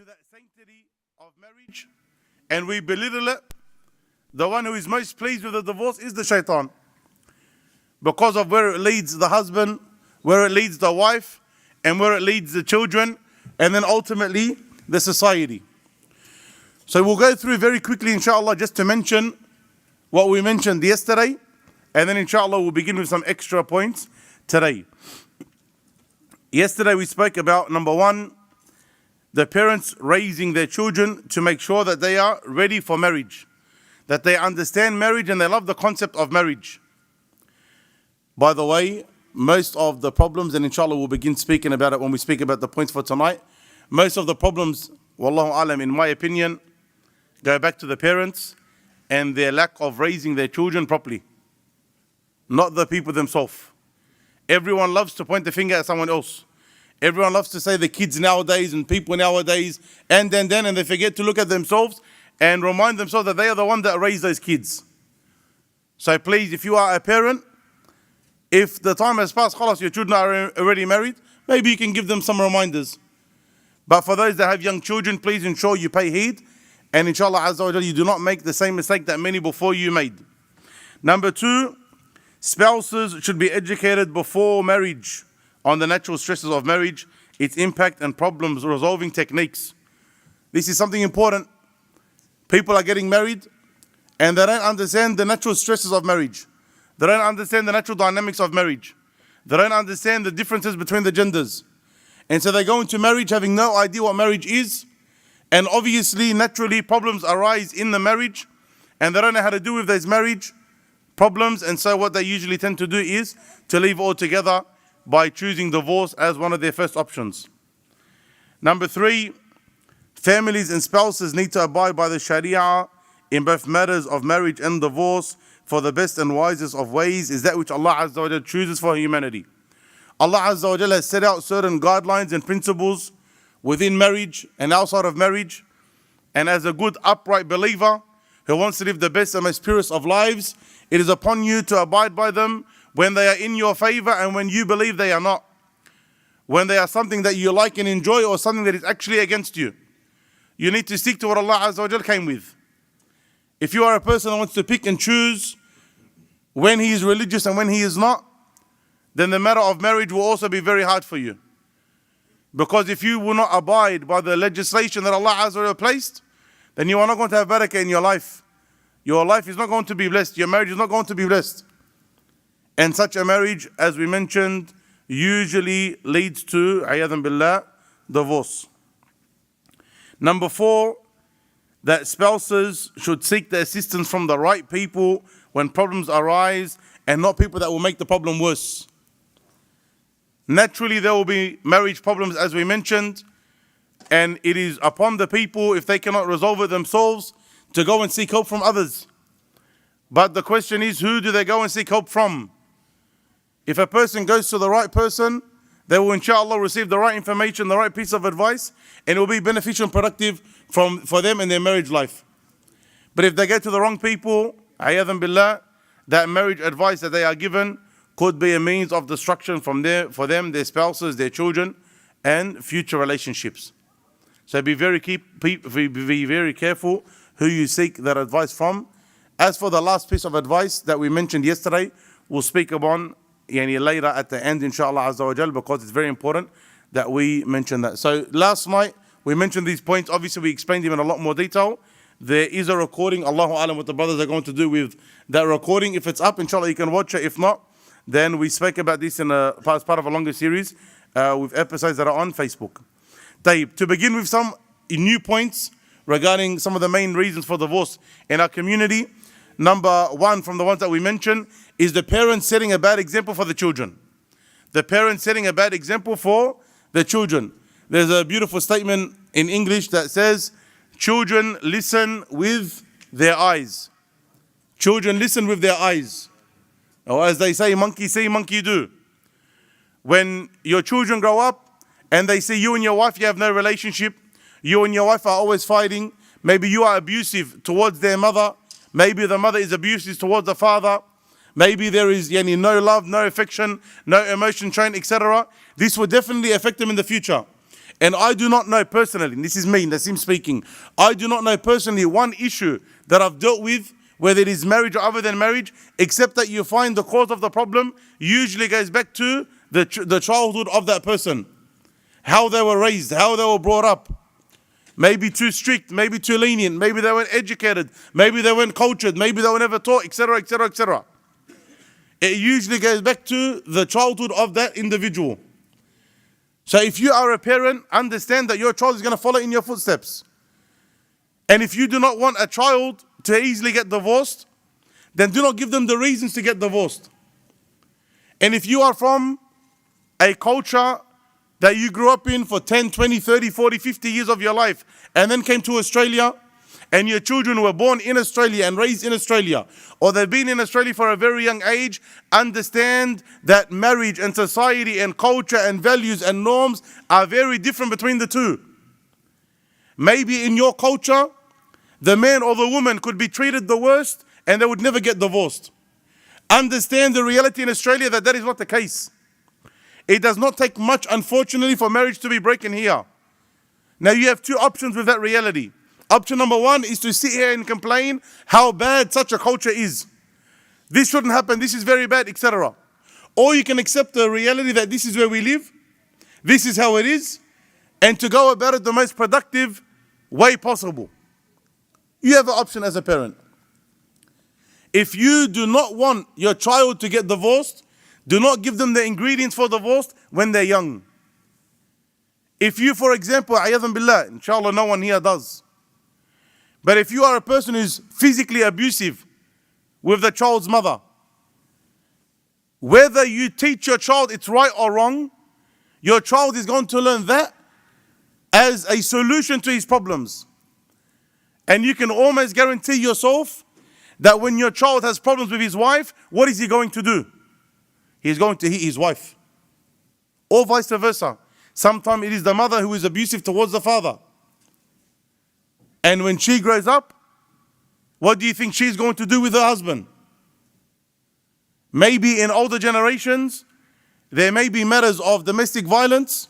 that sanctity of marriage and we belittle it, the one who is most pleased with the divorce is the shaitan. Because of where it leads the husband, where it leads the wife, and where it leads the children, and then ultimately the society. So we'll go through very quickly, inshallah, just to mention what we mentioned yesterday, and then inshallah we'll begin with some extra points today. Yesterday we spoke about, number one, the parents raising their children to make sure that they are ready for marriage, that they understand marriage and they love the concept of marriage. By the way, most of the problems, and inshallah we'll begin speaking about it when we speak about the points for tonight, most of the problems, wallahu alam, in my opinion, go back to the parents and their lack of raising their children properly, not the people themselves. Everyone loves to point the finger at someone else. Everyone loves to say the kids nowadays and people nowadays, and they forget to look at themselves and remind themselves that they are the one that raised those kids. So please, if you are a parent, if the time has passed, khalas, your children are already married, maybe you can give them some reminders. But for those that have young children, please ensure you pay heed, and inshallah azza wa jalla, you do not make the same mistake that many before you made. Number two, spouses should be educated before marriage on the natural stresses of marriage, its impact and problems resolving techniques. This is something important. People are getting married and they don't understand the natural stresses of marriage. They don't understand the natural dynamics of marriage. They don't understand the differences between the genders. And so they go into marriage having no idea what marriage is. And obviously, naturally, problems arise in the marriage and they don't know how to deal with those marriage problems. And so what they usually tend to do is to leave altogether by choosing divorce as one of their first options. Number three, families and spouses need to abide by the Sharia in both matters of marriage and divorce, for the best and wisest of ways is that which Allah Azza wa Jalla chooses for humanity. Allah Azza wa Jalla has set out certain guidelines and principles within marriage and outside of marriage. And as a good upright believer who wants to live the best and most purest of lives, it is upon you to abide by them when they are in your favor and when you believe they are not. When they are something that you like and enjoy or something that is actually against you. You need to stick to what Allah Azza wa Jalla came with. If you are a person who wants to pick and choose when he is religious and when he is not, then the matter of marriage will also be very hard for you. Because if you will not abide by the legislation that Allah Azza wa Jalla placed, then you are not going to have barakah in your life. Your life is not going to be blessed. Your marriage is not going to be blessed. And such a marriage, as we mentioned, usually leads to, ayadhan billah, divorce. Number four, that spouses should seek the assistance from the right people when problems arise and not people that will make the problem worse. Naturally, there will be marriage problems, as we mentioned, and it is upon the people, if they cannot resolve it themselves, to go and seek help from others. But the question is, who do they go and seek help from? If a person goes to the right person, they will inshallah receive the right information, the right piece of advice, and it will be beneficial and productive for them in their marriage life. But if they go to the wrong people, ayadhan billah, that marriage advice that they are given could be a means of destruction for them, their spouses, their children, and future relationships. So be very careful who you seek that advice from. As for the last piece of advice that we mentioned yesterday, we'll speak upon later at the end, inshallah azza wa jal, because it's very important that we mention that. So last night we mentioned these points. Obviously we explained them in a lot more detail. There is a recording. Allahu alam what the brothers are going to do with that recording. If it's up, inshallah you can watch it. If not, then we spoke about this as part of a longer series with episodes that are on Facebook. Tayyib, to begin with some new points regarding some of the main reasons for divorce in our community. Number one, from the ones that we mentioned, is the parents setting a bad example for the children. The parents setting a bad example for the children. There's a beautiful statement in English that says, children listen with their eyes. Children listen with their eyes. Or as they say, monkey see, monkey do. When your children grow up and they see you and your wife, you have no relationship, you and your wife are always fighting, maybe you are abusive towards their mother, maybe the mother is abusive towards the father, maybe there is no love, no affection, no emotion shown, etc. This will definitely affect them in the future. And I do not know personally, and this is me, Nassim speaking, I do not know personally one issue that I've dealt with, whether it is marriage or other than marriage, except that you find the cause of the problem usually goes back to the childhood of that person. How they were raised, how they were brought up. Maybe too strict, maybe too lenient, maybe they weren't educated, maybe they weren't cultured, maybe they were never taught, etc., etc., etc. It usually goes back to the childhood of that individual. So if you are a parent, understand that your child is going to follow in your footsteps. And if you do not want a child to easily get divorced, then do not give them the reasons to get divorced. And if you are from a culture that you grew up in for 10, 20, 30, 40, 50 years of your life, and then came to Australia, and your children were born in Australia and raised in Australia, or they've been in Australia for a very young age, understand that marriage and society and culture and values and norms are very different between the two. Maybe in your culture, the man or the woman could be treated the worst and they would never get divorced. Understand the reality in Australia that that is not the case. It does not take much, unfortunately, for marriage to be breaking here. Now you have two options with that reality. Option number one is to sit here and complain how bad such a culture is. This shouldn't happen, this is very bad, etc. Or you can accept the reality that this is where we live, this is how it is, and to go about it the most productive way possible. You have an option as a parent. If you do not want your child to get divorced, do not give them the ingredients for divorce when they're young. If you, for example, ayadhan billah, inshallah no one here does, but if you are a person who's physically abusive with the child's mother, whether you teach your child it's right or wrong, your child is going to learn that as a solution to his problems. And you can almost guarantee yourself that when your child has problems with his wife, what is he going to do? He's going to hit his wife. Or vice versa. Sometimes it is the mother who is abusive towards the father. And when she grows up, what do you think she's going to do with her husband? Maybe in older generations, there may be matters of domestic violence,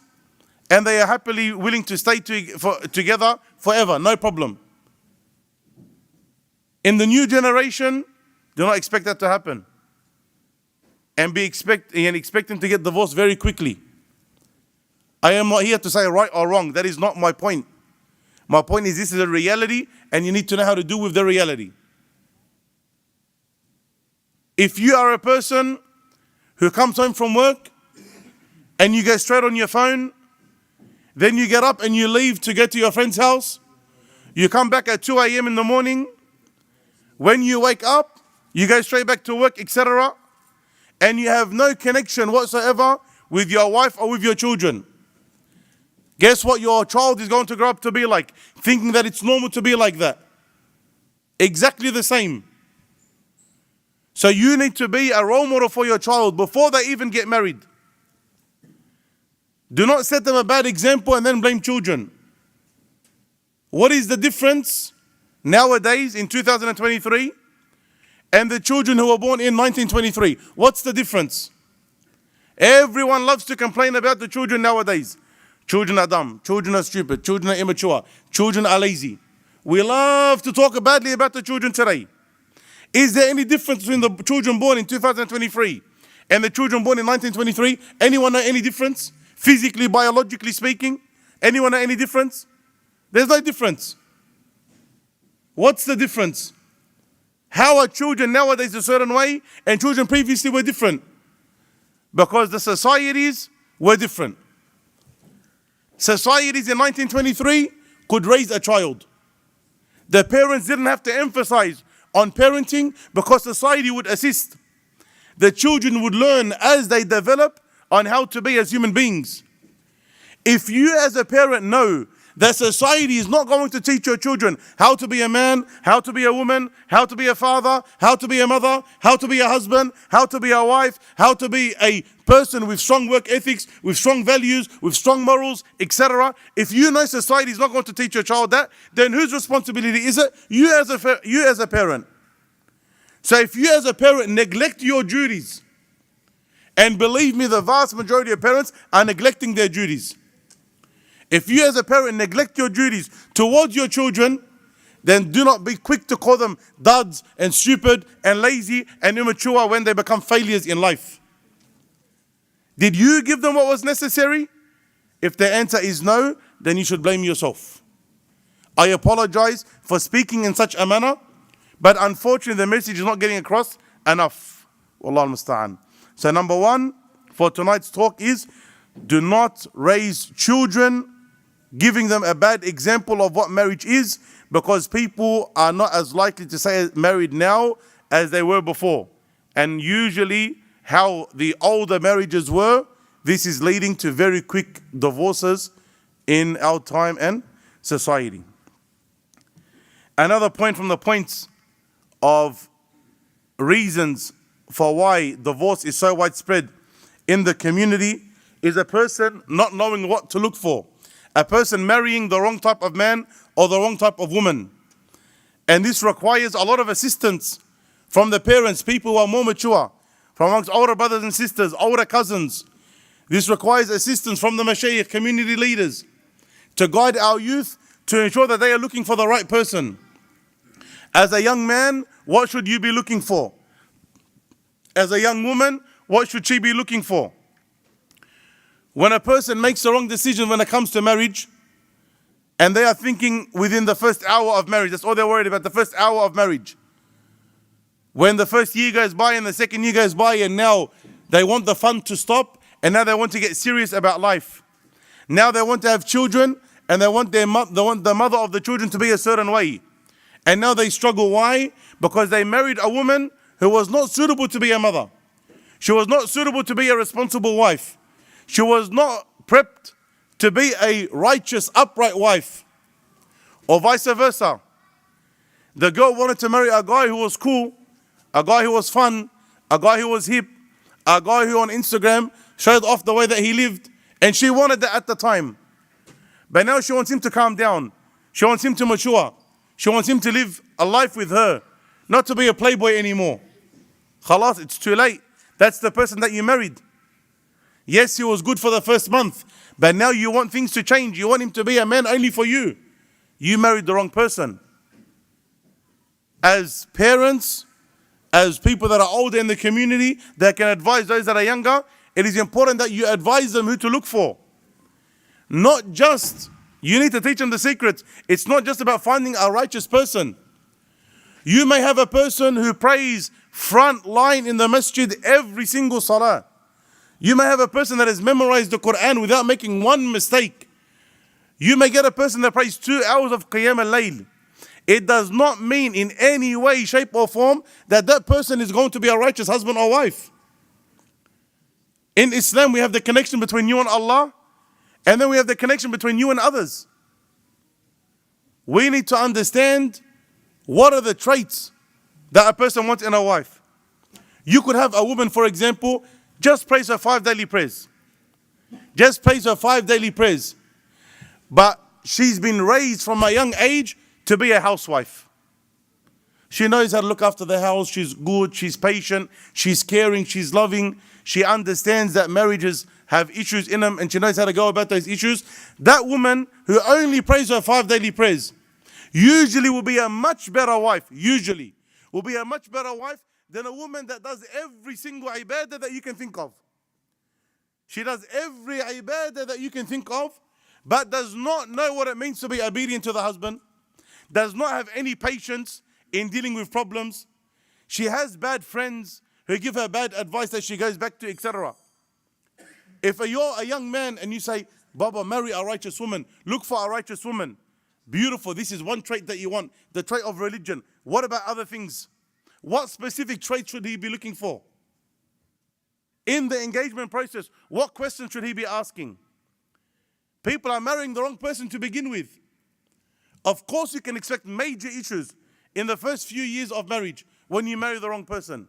and they are happily willing to stay together forever, no problem. In the new generation, do not expect that to happen. And expect them to get divorced very quickly. I am not here to say right or wrong. That is not my point. My point is this is a reality and you need to know how to deal with the reality. If you are a person who comes home from work and you go straight on your phone, then you get up and you leave to go to your friend's house, you come back at 2 a.m. in the morning, when you wake up, you go straight back to work, etc., and you have no connection whatsoever with your wife or with your children. Guess what your child is going to grow up to be like? Thinking that it's normal to be like that. Exactly the same. So you need to be a role model for your child before they even get married. Do not set them a bad example and then blame children. What is the difference nowadays in 2023 and the children who were born in 1923? What's the difference? Everyone loves to complain about the children nowadays. Children are dumb, children are stupid, children are immature, children are lazy. We love to talk badly about the children today. Is there any difference between the children born in 2023 and the children born in 1923? Anyone know any difference? Physically, biologically speaking? Anyone know any difference? There's no difference. What's the difference? How are children nowadays a certain way and children previously were different? Because the societies were different. Societies in 1923 could raise a child. The parents didn't have to emphasize on parenting because society would assist. The children would learn as they develop on how to be as human beings. If you as a parent know that society is not going to teach your children how to be a man, how to be a woman, how to be a father, how to be a mother, how to be a husband, how to be a wife, how to be a person with strong work ethics, with strong values, with strong morals, etc. If you know society is not going to teach your child that, then whose responsibility is it? You as a parent. So if you as a parent neglect your duties, and believe me, the vast majority of parents are neglecting their duties. If you as a parent neglect your duties towards your children, then do not be quick to call them duds and stupid and lazy and immature when they become failures in life. Did you give them what was necessary? If the answer is no, then you should blame yourself. I apologize for speaking in such a manner, but unfortunately the message is not getting across enough. Wallahu musta'an. So number one for tonight's talk is, do not raise children giving them a bad example of what marriage is, because people are not as likely to say married now as they were before. And usually how the older marriages were, this is leading to very quick divorces in our time and society. Another point from the points of reasons for why divorce is so widespread in the community is a person not knowing what to look for. A person marrying the wrong type of man or the wrong type of woman. And this requires a lot of assistance from the parents, people who are more mature, from amongst older brothers and sisters, older cousins. This requires assistance from the mashayikh, community leaders, to guide our youth to ensure that they are looking for the right person. As a young man, what should you be looking for? As a young woman, what should she be looking for? When a person makes the wrong decision when it comes to marriage, and they are thinking within the first hour of marriage, that's all they're worried about, the first hour of marriage. When the first year goes by and the second year goes by, and now they want the fun to stop, and now they want to get serious about life. Now they want to have children, and they want the mother of the children to be a certain way. And now they struggle. Why? Because they married a woman who was not suitable to be a mother. She was not suitable to be a responsible wife. She was not prepped to be a righteous, upright wife. Or vice versa. The girl wanted to marry a guy who was cool, a guy who was fun, a guy who was hip, a guy who on Instagram showed off the way that he lived, and she wanted that at the time. But now she wants him to calm down. She wants him to mature. She wants him to live a life with her, not to be a playboy anymore. Khalas, it's too late. That's the person that you married. Yes, he was good for the first month, but now you want things to change. You want him to be a man only for you. You married the wrong person. As parents, as people that are older in the community that can advise those that are younger, it is important that you advise them who to look for. Not just, you need to teach them the secrets. It's not just about finding a righteous person. You may have a person who prays front line in the masjid every single salah. You may have a person that has memorized the Quran without making one mistake. You may get a person that prays 2 hours of Qiyam al-Layl. It does not mean in any way, shape or form that that person is going to be a righteous husband or wife. In Islam, we have the connection between you and Allah, and then we have the connection between you and others. We need to understand what are the traits that a person wants in a wife. You could have a woman, for example, just prays her 5 daily prayers. Just prays her 5 daily prayers. But she's been raised from a young age to be a housewife. She knows how to look after the house. She's good, she's patient, she's caring, she's loving. She understands that marriages have issues in them and she knows how to go about those issues. That woman who only prays her 5 daily prayers usually will be a much better wife. Usually will be a much better wife than a woman that does every single ibadah that you can think of. She does every ibadah that you can think of, but does not know what it means to be obedient to the husband, does not have any patience in dealing with problems. She has bad friends who give her bad advice that she goes back to, etc. If you're a young man and you say, Baba, marry a righteous woman, look for a righteous woman. Beautiful, this is one trait that you want, the trait of religion. What about other things? What specific traits should he be looking for? In the engagement process, what questions should he be asking? People are marrying the wrong person to begin with. Of course, you can expect major issues in the first few years of marriage when you marry the wrong person.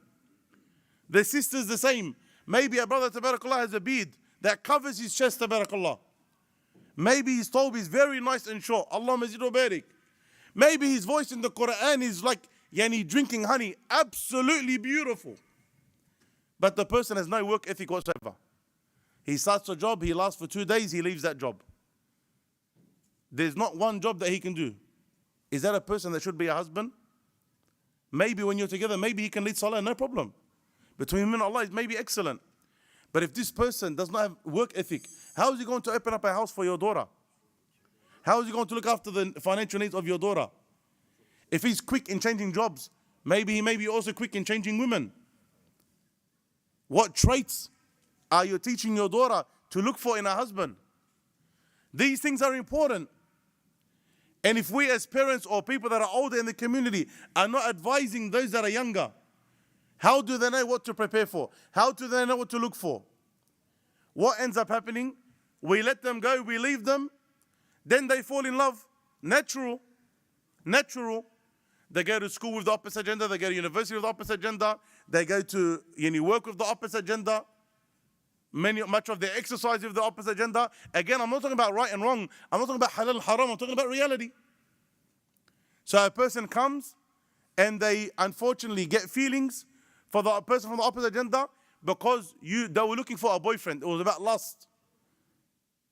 The sister's the same. Maybe a brother, tabarakallah, has a beard that covers his chest, tabarakallah. Maybe his thobe is very nice and short. Allah mazid wa barik. Maybe his voice in the Quran is like drinking honey. Absolutely beautiful. But the person has no work ethic whatsoever. He starts a job, he lasts for 2 days, he leaves that job. there's not one job that he can do. Is that a person that should be a husband? Maybe when you're together, maybe he can lead Salah, no problem. Between him and Allah, it may be excellent. But if this person does not have work ethic, how is he going to open up a house for your daughter? How is he going to look after the financial needs of your daughter? If he's quick in changing jobs, maybe he may be also quick in changing women. What traits are you teaching your daughter to look for in a husband? These things are important. And if we as parents or people that are older in the community are not advising those that are younger, how do they know what to prepare for? How do they know what to look for? What ends up happening? We let them go, we leave them, then they fall in love. Natural. They go to school with the opposite gender, they go to university with the opposite gender, they go to work with the opposite gender. Much of their exercise with the opposite gender. Again, I'm not talking about right and wrong. I'm not talking about halal and haram. I'm talking about reality. So a person comes and they unfortunately get feelings for the person from the opposite gender because they were looking for a boyfriend. It was about lust.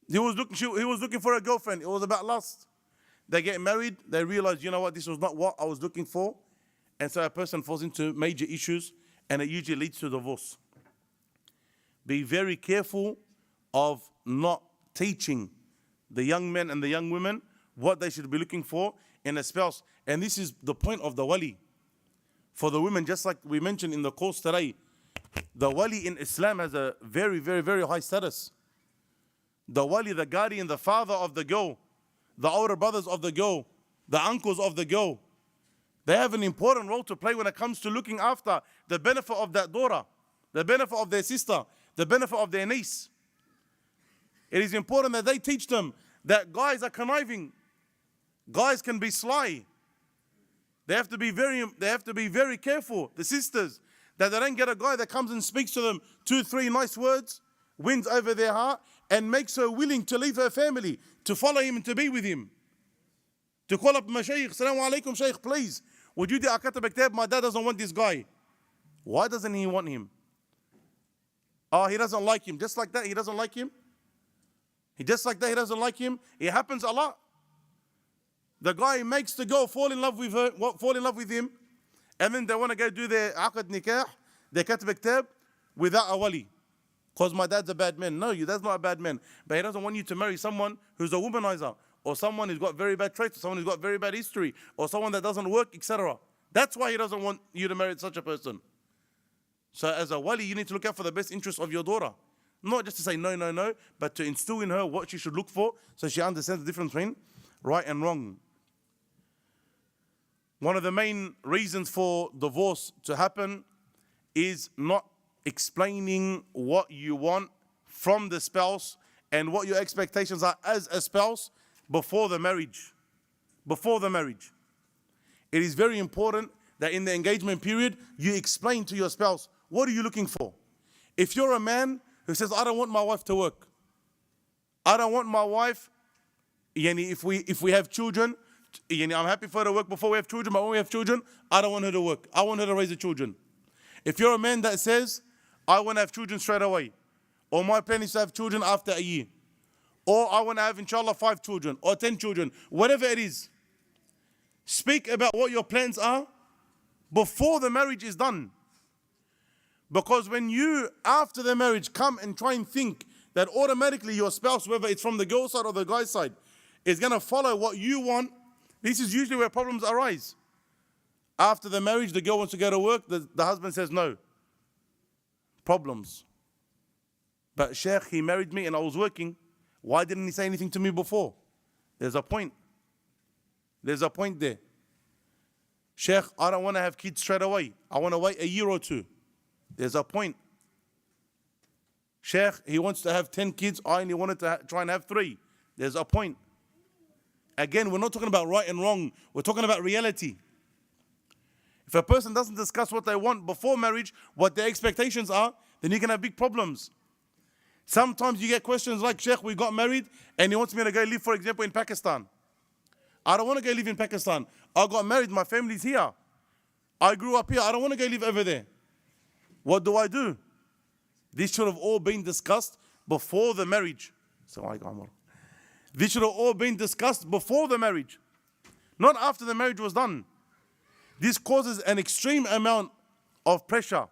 He was looking for a girlfriend. It was about lust. They get married. They realize, you know what, this was not what I was looking for. And so a person falls into major issues and it usually leads to divorce. Be very careful of not teaching the young men and the young women what they should be looking for in a spouse. And this is the point of the wali. For the women, just like we mentioned in the course today, the wali in Islam has a very, very, very high status. The wali, the guardian, the father of the girl, the older brothers of the girl, the uncles of the girl, they have an important role to play when it comes to looking after the benefit of that daughter, the benefit of their sister, the benefit of their niece. It is important that they teach them that guys are conniving. Guys can be sly. They have to be very careful, the sisters, that they don't get a guy that comes and speaks to them 2-3 nice words, wins over their heart, and makes her willing to leave her family, to follow him and to be with him. To call up Mashaykh, Assalamu alaikum Shaykh, please. Would you do Akatab Kitab? My dad doesn't want this guy. Why doesn't he want him? Oh, he doesn't like him. Just like that, he doesn't like him. He doesn't like him. It happens a lot. The guy makes the girl fall in love with him, and then they want to go do their aqd nikah, their katb kitab, without a wali. Because my dad's a bad man. No, your dad's not a bad man. But he doesn't want you to marry someone who's a womanizer, or someone who's got very bad traits, or someone who's got very bad history, or someone that doesn't work, etc. That's why he doesn't want you to marry such a person. So as a wali, you need to look out for the best interest of your daughter. Not just to say no, but to instill in her what she should look for so she understands the difference between right and wrong. One of the main reasons for divorce to happen is not explaining what you want from the spouse and what your expectations are as a spouse before the marriage. Before the marriage. It is very important that in the engagement period, you explain to your spouse, what are you looking for? If you're a man who says, I don't want my wife to work. I don't want my wife, if we have children, I'm happy for her to work before we have children, but when we have children, I don't want her to work. I want her to raise the children. If you're a man that says, I want to have children straight away, or my plan is to have children after a year, or I want to have, inshallah, 5 children, or 10 children, whatever it is, speak about what your plans are before the marriage is done. Because when you, after the marriage, come and try and think that automatically your spouse, whether it's from the girl side or the guy side, is going to follow what you want, this is usually where problems arise. After the marriage, the girl wants to go to work, the husband says no. Problems. But Sheikh, he married me and I was working. Why didn't he say anything to me before? There's a point. There's a point there. Sheikh, I don't want to have kids straight away. I want to wait a year or 2. There's a point. Sheikh, he wants to have 10 kids. I only wanted to try and have 3. There's a point. Again, we're not talking about right and wrong. We're talking about reality. If a person doesn't discuss what they want before marriage, what their expectations are, then you can have big problems. Sometimes you get questions like, Sheikh, we got married and he wants me to go live, for example, in Pakistan. I don't want to go live in Pakistan. I got married, my family's here. I grew up here, I don't want to go live over there. What do I do? This should have all been discussed before the marriage. This should have all been discussed before the marriage, not after the marriage was done. This causes an extreme amount of pressure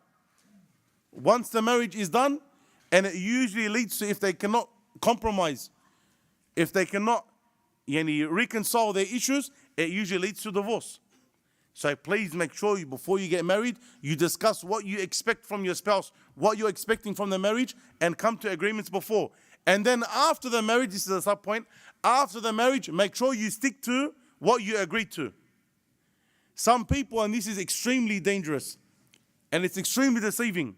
once the marriage is done, and it usually leads to, if they cannot compromise, if they cannot reconcile their issues, it usually leads to divorce. So please make sure before you get married, you discuss what you expect from your spouse, what you're expecting from the marriage, and come to agreements before. And then after the marriage, this is a sub point, after the marriage, make sure you stick to what you agreed to. Some people, and this is extremely dangerous, and it's extremely deceiving,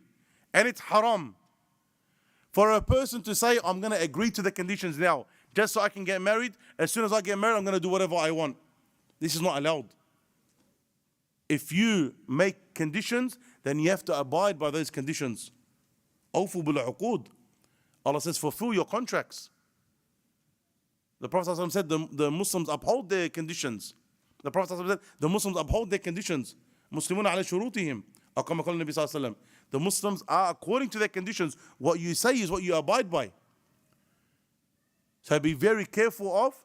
and it's haram, for a person to say, I'm going to agree to the conditions now, just so I can get married. As soon as I get married, I'm going to do whatever I want. This is not allowed. If you make conditions, then you have to abide by those conditions. Awfu bil uqud. Allah says, fulfill your contracts. The Prophet ﷺ said the Muslims uphold their conditions. The Prophet ﷺ said the Muslims uphold their conditions. Muslimuna ala shurutihim. The Muslims are according to their conditions. What you say is what you abide by. So be very careful of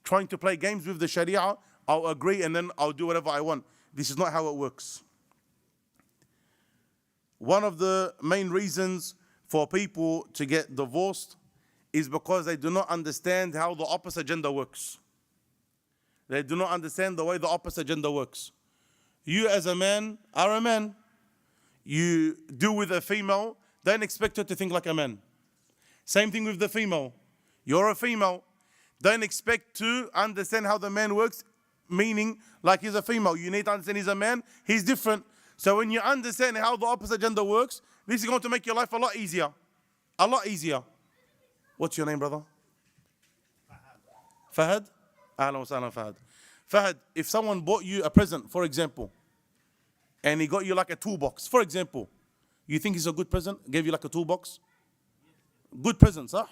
trying to play games with the Sharia. I'll agree and then I'll do whatever I want. This is not how it works. One of the main reasons for people to get divorced is because they do not understand how the opposite gender works. They do not understand the way the opposite gender works. You as a man are a man. You deal with a female, don't expect her to think like a man. Same thing with the female. You're a female. Don't expect to understand how the man works, meaning like he's a female. You need to understand he's a man, he's different. So when you understand how the opposite gender works, this is going to make your life a lot easier. A lot easier. What's your name, brother? Fahad? Ahlan wa sahlan, Fahad. Fahad, if someone bought you a present, for example, and he got you like a toolbox, for example, you think it's a good present? Gave you like a toolbox? Good present, huh?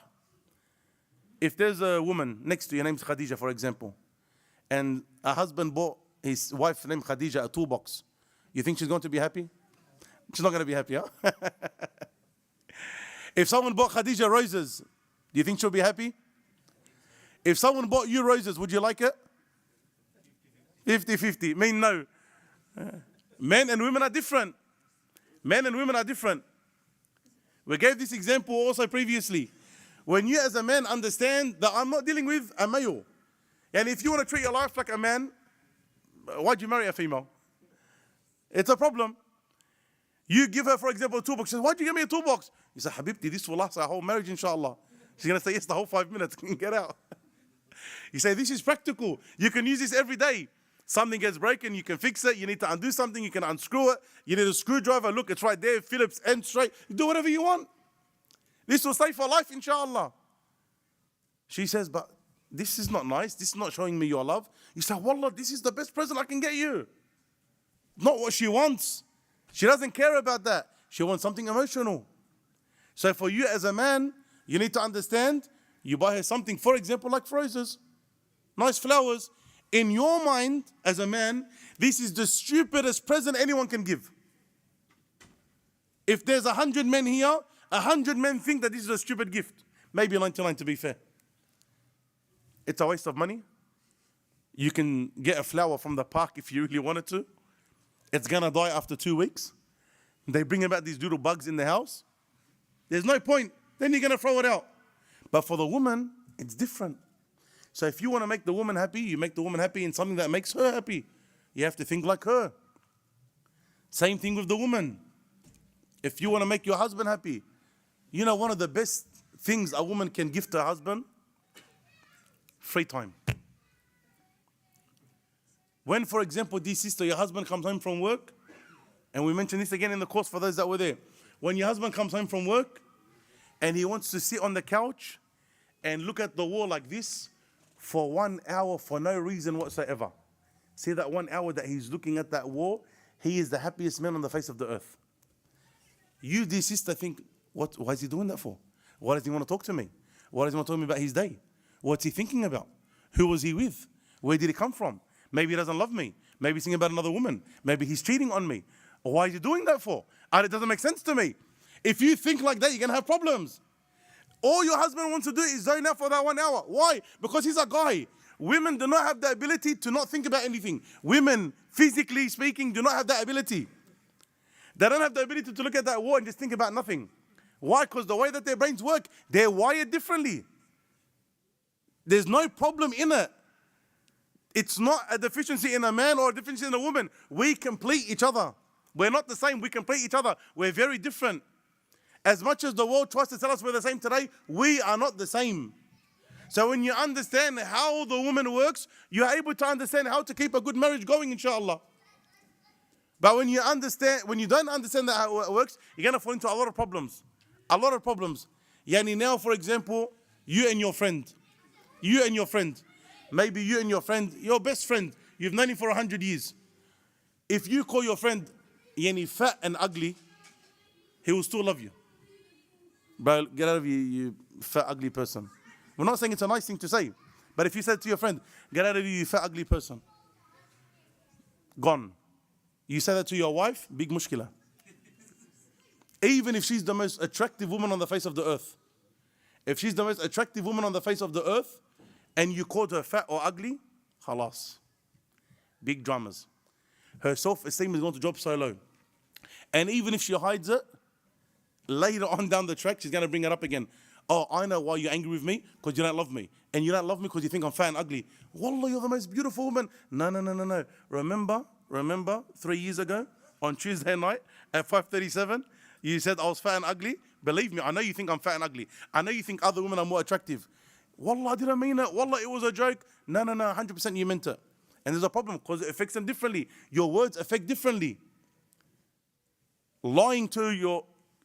If there's a woman next to you, named Khadija, for example, and a husband bought his wife named Khadija a toolbox, you think she's going to be happy? She's not going to be happy, huh? If someone bought Khadija roses, do you think she'll be happy? If someone bought you roses, would you like it? 50-50. Mean no. Men and women are different. Men and women are different. We gave this example also previously. When you as a man understand that I'm not dealing with a male, and if you want to treat your life like a man, why'd you marry a female? It's a problem. You give her, for example, a toolbox. She says, why'd you give me a toolbox? You say, Habibti, this will last our whole marriage, inshallah. She's going to say, yes, the whole 5 minutes. Get out. You say, this is practical. You can use this every day. Something gets broken, you can fix it. You need to undo something, you can unscrew it. You need a screwdriver, look, it's right there. Phillips, end straight. You do whatever you want. This will stay for life, inshallah. She says, but this is not nice. This is not showing me your love. You say, wallah, this is the best present I can get you. Not what she wants. She doesn't care about that. She wants something emotional. So for you as a man, you need to understand, you buy her something, for example, like roses, nice flowers. In your mind, as a man, this is the stupidest present anyone can give. If there's 100 men here, 100 men think that this is a stupid gift. Maybe 99 to be fair. It's a waste of money. You can get a flower from the park if you really wanted to. It's gonna die after 2 weeks. They bring about these little bugs in the house. There's no point. Then you're gonna throw it out. But for the woman, it's different. So if you want to make the woman happy, you make the woman happy in something that makes her happy. You have to think like her. Same thing with the woman. If you want to make your husband happy, you know one of the best things a woman can give to her husband? Free time. When, for example, dear sister, your husband comes home from work, and we mentioned this again in the course for those that were there. When your husband comes home from work, and he wants to sit on the couch and look at the wall like this, for 1 hour for no reason whatsoever. See that 1 hour that he's looking at that wall, he is the happiest man on the face of the earth. You, dear sister, think, why is he doing that for? Why does he want to talk to me? Why does he want to talk to me about his day? What's he thinking about? Who was he with? Where did he come from? Maybe he doesn't love me. Maybe he's thinking about another woman. Maybe he's cheating on me. Or why is he doing that for? And it doesn't make sense to me. If you think like that, you're going to have problems. All your husband wants to do is zone out for that 1 hour. Why? Because he's a guy. Women do not have the ability to not think about anything. Women, physically speaking, do not have that ability. They don't have the ability to look at that wall and just think about nothing. Why? Because the way that their brains work, they're wired differently. There's no problem in it. It's not a deficiency in a man or a deficiency in a woman. We complete each other. We're not the same. We complete each other. We're very different. As much as the world tries to tell us we're the same today, we are not the same. So when you understand how the woman works, you're able to understand how to keep a good marriage going, inshallah. But when you don't understand how it works, you're going to fall into a lot of problems. A lot of problems. Yani now, for example, you and your friend. Maybe you and your friend, your best friend, you've known him for 100 years. If you call your friend yani fat and ugly, he will still love you. Bro, get out of here, you fat, ugly person. We're not saying it's a nice thing to say. But if you said to your friend, get out of here, you fat, ugly person. Gone. You say that to your wife, big mushkila. Even if she's the most attractive woman on the face of the earth. If she's the most attractive woman on the face of the earth, and you called her fat or ugly, khalas. Big dramas. Her self-esteem is going to drop so low. And even if she hides it, later on down the track, she's going to bring it up again. Oh, I know why you're angry with me, because you don't love me. And you don't love me because you think I'm fat and ugly. Wallah, you're the most beautiful woman. No. Remember 3 years ago, on Tuesday night at 5:37, you said I was fat and ugly? Believe me, I know you think I'm fat and ugly. I know you think other women are more attractive. Wallah, I didn't mean it. Wallah, it was a joke. No, 100% you meant it. And there's a problem because it affects them differently. Your words affect differently. Lying to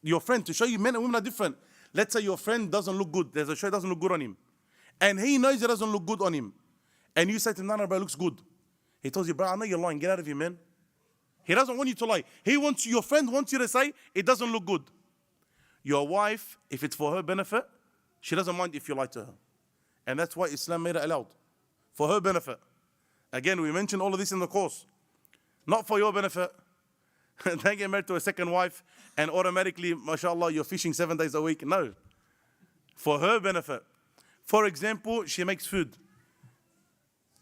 your friend to show you men and women are different. Let's say your friend doesn't look good. There's a shirt doesn't look good on him. And he knows it doesn't look good on him. And you say to him, no, bro, it looks good. He tells you, bro, I know you're lying. Get out of here, man. He doesn't want you to lie. Your friend wants you to say, it doesn't look good. Your wife, if it's for her benefit, she doesn't mind if you lie to her. And that's why Islam made it allowed. For her benefit. Again, we mentioned all of this in the course. Not for your benefit. Don't get married to a second wife and automatically, mashallah, you're fishing 7 days a week. No. For her benefit. For example, she makes food.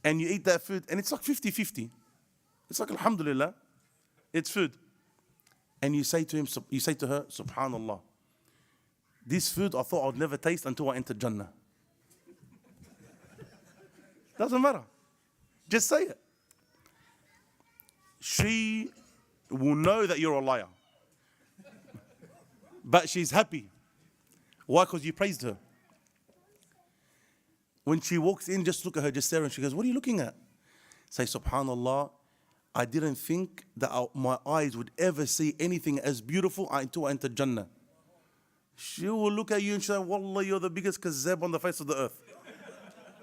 And you eat that food and it's like 50-50. It's like, alhamdulillah, it's food. And you say to her, subhanallah, this food I thought I'd never taste until I entered Jannah. Doesn't matter. Just say it. She will know that you're a liar. But she's happy. Why? Because you praised her. When she walks in, just look at her, just stare, and she goes, what are you looking at? Say, subhanallah, I didn't think that my eyes would ever see anything as beautiful until I entered Jannah. She will look at you and say, wallah, you're the biggest kazzab on the face of the earth.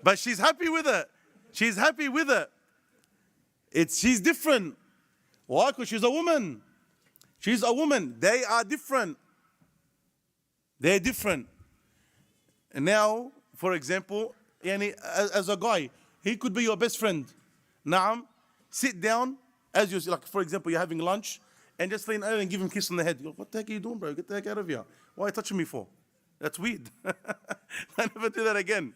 But she's happy with it. She's happy with it. She's different. Why? Because she's a woman. She's a woman. They are different. They're different. And now, for example, as a guy, he could be your best friend. Naam, sit down, as you like, for example, you're having lunch, and just lean over and give him a kiss on the head. You go, what the heck are you doing, bro? Get the heck out of here. Why are you touching me for? That's weird. I never do that again.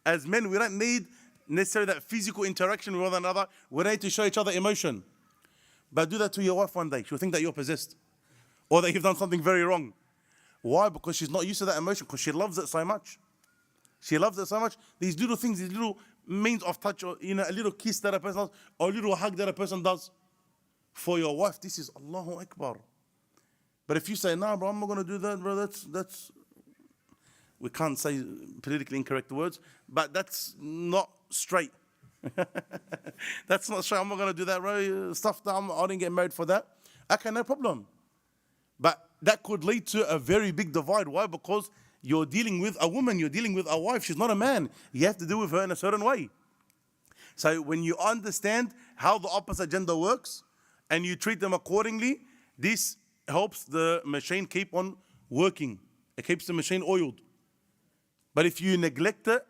As men, we don't need necessarily that physical interaction with one another. We need to show each other emotion. But do that to your wife one day. She'll think that you're possessed. Or that you've done something very wrong. Why? Because she's not used to that emotion. Because she loves it so much. She loves it so much. These little things, these little means of touch, or a little kiss that a person does, or a little hug that a person does. For your wife, this is Allahu Akbar. But if you say, nah, bro, I'm not going to do that, bro, that's we can't say politically incorrect words, but that's not straight. That's not straight. I'm not going to do that, bro. Stuff that I didn't get married for that. Okay, no problem. But that could lead to a very big divide. Why? Because you're dealing with a woman, you're dealing with a wife. She's not a man. You have to deal with her in a certain way. So when you understand how the opposite gender works and you treat them accordingly, this helps the machine keep on working. It keeps the machine oiled. But if you neglect it,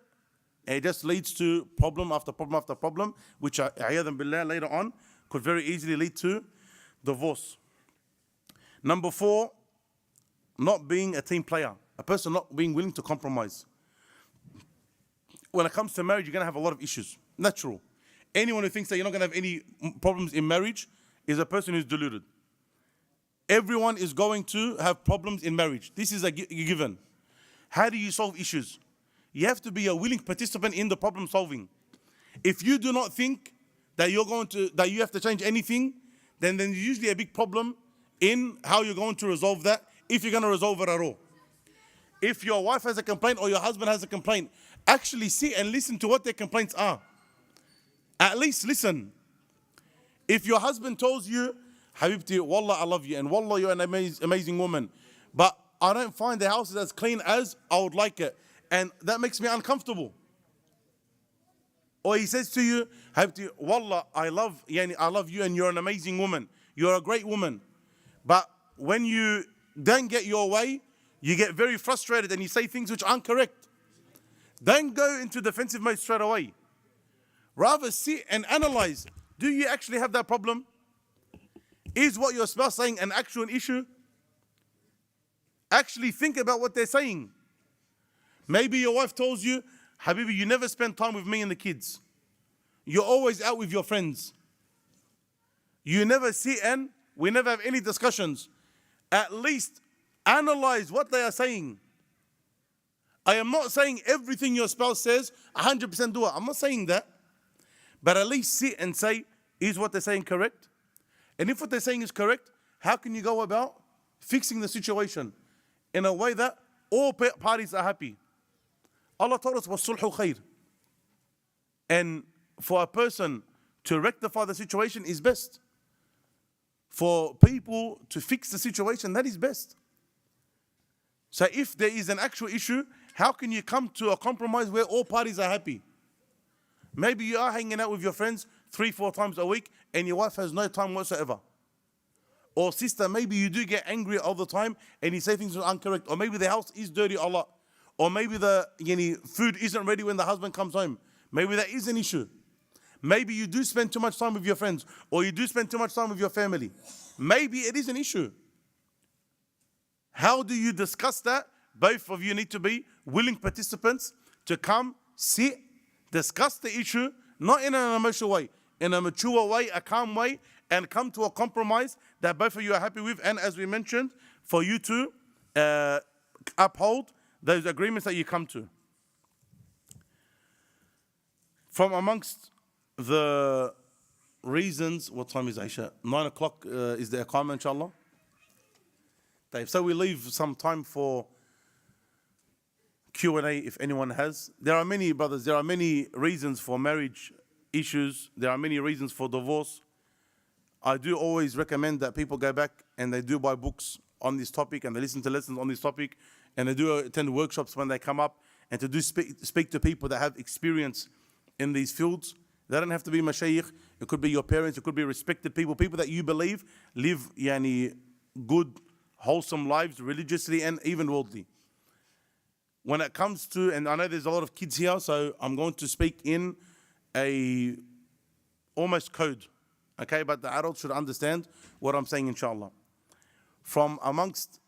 it just leads to problem after problem after problem, which, a'yadhan billah, later on could very easily lead to divorce. Number 4, not being a team player, a person not being willing to compromise. When it comes to marriage, you're going to have a lot of issues. Natural. Anyone who thinks that you're not going to have any problems in marriage is a person who's deluded. Everyone is going to have problems in marriage. This is a given. How do you solve issues? You have to be a willing participant in the problem solving. If you do not think that you have to change anything, then there's usually a big problem in how you're going to resolve that, if you're going to resolve it at all. If your wife has a complaint or your husband has a complaint, actually sit and listen to what their complaints are. At least listen. If your husband tells you, Habibti, Wallah, I love you, and Wallah, you're an amazing woman, but I don't find the house is as clean as I would like it, and that makes me uncomfortable. Or he says to you, Habibti, Wallah, I love you and you're an amazing woman. You're a great woman. But when you don't get your way, you get very frustrated and you say things which aren't correct. Don't go into defensive mode straight away. Rather sit and analyze. Do you actually have that problem? Is what your spouse saying an actual issue? Actually think about what they're saying. Maybe your wife tells you, Habibi, you never spend time with me and the kids. You're always out with your friends. You never sit and we never have any discussions. At least analyze what they are saying. I am not saying everything your spouse says, 100% do it. I'm not saying that. But at least sit and say, is what they're saying correct? And if what they're saying is correct, how can you go about fixing the situation in a way that all parties are happy? Allah told us, وَالصُّلْحُ خَيْرٌ. And for a person to rectify the situation is best. For people to fix the situation, that is best. So if there is an actual issue, how can you come to a compromise where all parties are happy? Maybe you are hanging out with your friends 3-4 times a week and your wife has no time whatsoever. Or sister, maybe you do get angry all the time and you say things that are incorrect. Or maybe the house is dirty a lot. Or maybe the food isn't ready when the husband comes home. Maybe that is an issue. Maybe you do spend too much time with your friends, or you do spend too much time with your family. Maybe it is an issue. How do you discuss that? Both of you need to be willing participants to come, sit, discuss the issue, not in an emotional way, in a mature way, a calm way, and come to a compromise that both of you are happy with. And as we mentioned, for you to uphold those agreements that you come to. From amongst the reasons, what time is Isha? 9 o'clock is the Iqamah, inshallah. So we leave some time for Q&A if anyone has. There are many, brothers, there are many reasons for marriage issues. There are many reasons for divorce. I do always recommend that people go back and they do buy books on this topic and they listen to lessons on this topic and they do attend workshops when they come up and to do speak to people that have experience in these fields. They don't have to be mashayikh. It could be your parents. It could be respected people that you believe live good, wholesome lives religiously and even worldly. When it comes to, and I know there's a lot of kids here, so I'm going to speak in a almost code, okay? But the adults should understand what I'm saying, inshallah. From amongst